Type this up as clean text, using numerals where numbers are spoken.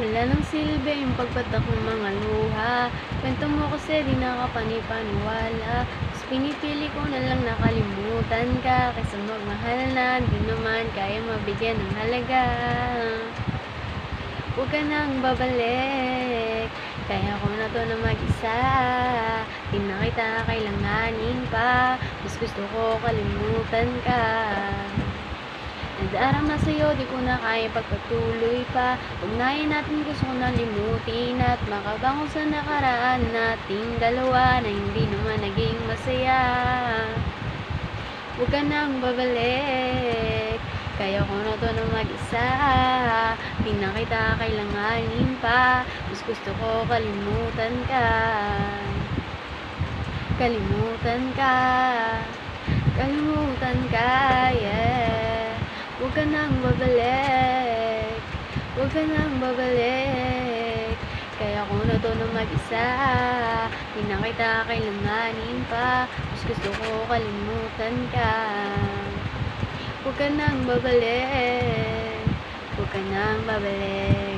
Wala ng silbi yung pagpatak ng mga luha. Kwento mo kasi di nakapanipaniwala. Mas pinipili ko na lang nakalimutan ka kaysa magmahal na di naman kaya mabigyan ng halaga. Huwag ka nang babalik, kaya ko na to na mag-isa. Di na kita kailanganin pa, mas gusto ko kalimutan ka. Nadarama sa'yo, di ko na kaya pagpatuloy pa. Ugnayan natin, gusto ko na limutin at makabangon sa nakaraan nating dalawa na hindi naman naging masaya. Huwag ka nang babalik, kaya ko na to na mag-isa. Di na kita kailanganin pa, mas gusto ko kalimutan ka. Kalimutan ka, kalimutan ka, yeah. Huwag ka nang babalik, huwag ka nang babalik, kaya ko na to na mag-isa. Di na kita kailanganin pa, mas gusto ko kalimutan ka. Huwag ka nang babalik, huwag ka nang babalik.